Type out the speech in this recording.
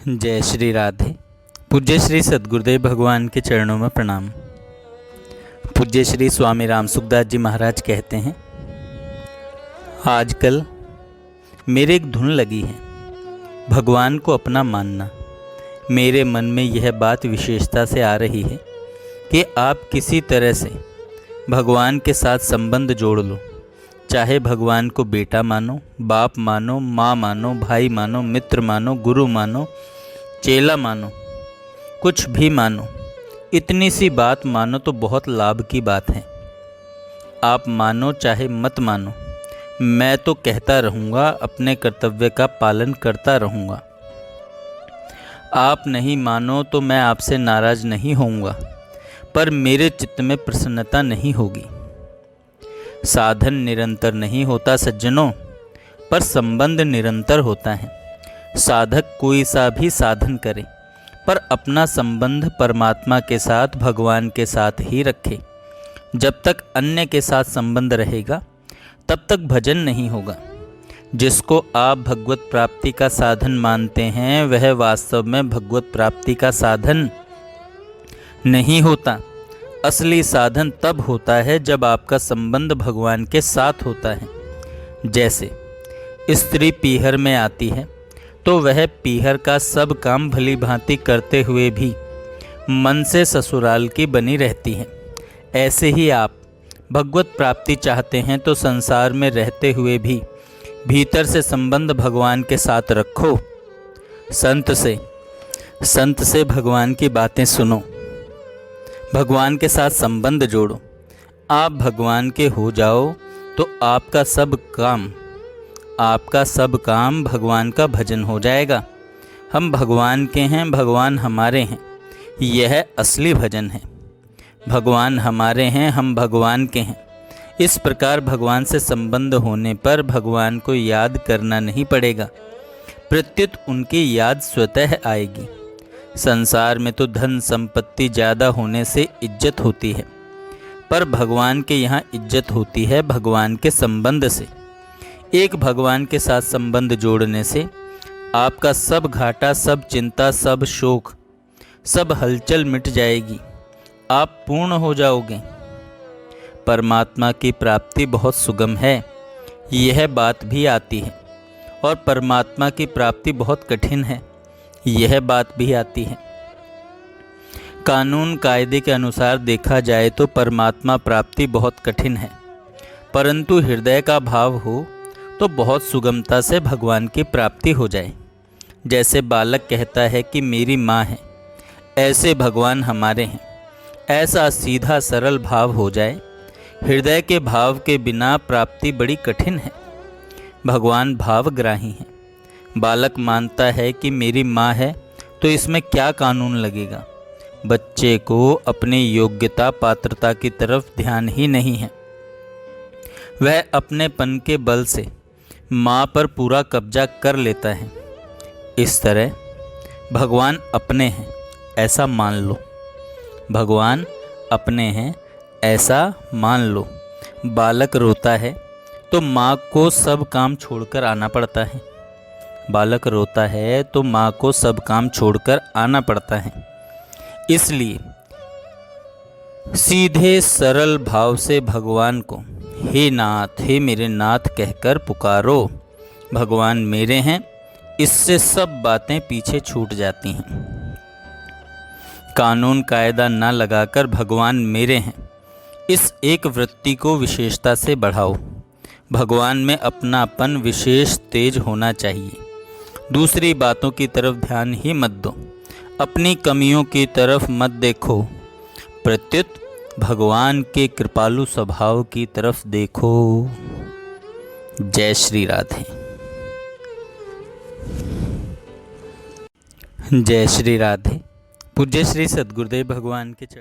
जय श्री राधे। पूज्य श्री सद्गुरुदेव भगवान के चरणों में प्रणाम। पूज्य श्री स्वामी राम सुखदास जी महाराज कहते हैं, आजकल मेरे एक धुन लगी है, भगवान को अपना मानना। मेरे मन में यह बात विशेषता से आ रही है कि आप किसी तरह से भगवान के साथ संबंध जोड़ लो। चाहे भगवान को बेटा मानो, बाप मानो, माँ मानो, भाई मानो, मित्र मानो, गुरु मानो, चेला मानो, कुछ भी मानो, इतनी सी बात मानो तो बहुत लाभ की बात है। आप मानो चाहे मत मानो, मैं तो कहता रहूँगा, अपने कर्तव्य का पालन करता रहूँगा। आप नहीं मानो तो मैं आपसे नाराज़ नहीं होऊंगा, पर मेरे चित्त में प्रसन्नता नहीं होगी। साधन निरंतर नहीं होता सज्जनों, पर संबंध निरंतर होता है। साधक कोई सा भी साधन करे, पर अपना संबंध परमात्मा के साथ, भगवान के साथ ही रखे। जब तक अन्य के साथ संबंध रहेगा तब तक भजन नहीं होगा। जिसको आप भगवत प्राप्ति का साधन मानते हैं वह वास्तव में भगवत प्राप्ति का साधन नहीं होता। असली साधन तब होता है जब आपका संबंध भगवान के साथ होता है। जैसे स्त्री पीहर में आती है तो वह पीहर का सब काम भली भांति करते हुए भी मन से ससुराल की बनी रहती है। ऐसे ही आप भगवत प्राप्ति चाहते हैं तो संसार में रहते हुए भी भीतर से संबंध भगवान के साथ रखो। संत से भगवान की बातें सुनो, भगवान के साथ संबंध जोड़ो। आप भगवान के हो जाओ तो आपका सब काम भगवान का भजन हो जाएगा। हम भगवान के हैं, भगवान हमारे हैं, यह असली भजन है। भगवान हमारे हैं, हम भगवान के हैं। इस प्रकार भगवान से संबंध होने पर भगवान को याद करना नहीं पड़ेगा, प्रत्युत उनकी याद स्वतः आएगी। संसार में तो धन संपत्ति ज़्यादा होने से इज्जत होती है, पर भगवान के यहाँ इज्जत होती है भगवान के संबंध से। एक भगवान के साथ संबंध जोड़ने से आपका सब घाटा, सब चिंता, सब शोक, सब हलचल मिट जाएगी। आप पूर्ण हो जाओगे। परमात्मा की प्राप्ति बहुत सुगम है, यह बात भी आती है, और परमात्मा की प्राप्ति बहुत कठिन है, यह बात भी आती है। कानून कायदे के अनुसार देखा जाए तो परमात्मा प्राप्ति बहुत कठिन है, परंतु हृदय का भाव हो तो बहुत सुगमता से भगवान की प्राप्ति हो जाए। जैसे बालक कहता है कि मेरी माँ है, ऐसे भगवान हमारे हैं। ऐसा सीधा सरल भाव हो जाए। हृदय के भाव के बिना प्राप्ति बड़ी कठिन है। भगवान भावग्राही हैं। बालक मानता है कि मेरी माँ है तो इसमें क्या कानून लगेगा। बच्चे को अपनी योग्यता पात्रता की तरफ ध्यान ही नहीं है। वह अपनेपन के बल से माँ पर पूरा कब्जा कर लेता है। इस तरह भगवान अपने हैं ऐसा मान लो। भगवान अपने हैं ऐसा मान लो। बालक रोता है तो माँ को सब काम छोड़कर आना पड़ता है। बालक रोता है तो माँ को सब काम छोड़कर आना पड़ता है। इसलिए सीधे सरल भाव से भगवान को हे नाथ, हे मेरे नाथ कहकर पुकारो। भगवान मेरे हैं, इससे सब बातें पीछे छूट जाती हैं। कानून कायदा ना लगाकर भगवान मेरे हैं, इस एक वृत्ति को विशेषता से बढ़ाओ। भगवान में अपनापन विशेष तेज होना चाहिए। दूसरी बातों की तरफ ध्यान ही मत दो, अपनी कमियों की तरफ मत देखो, प्रत्युत भगवान के कृपालु स्वभाव की तरफ देखो। जय श्री राधे। जय श्री राधे। पूज्य श्री सद्गुरुदेव भगवान के चरण।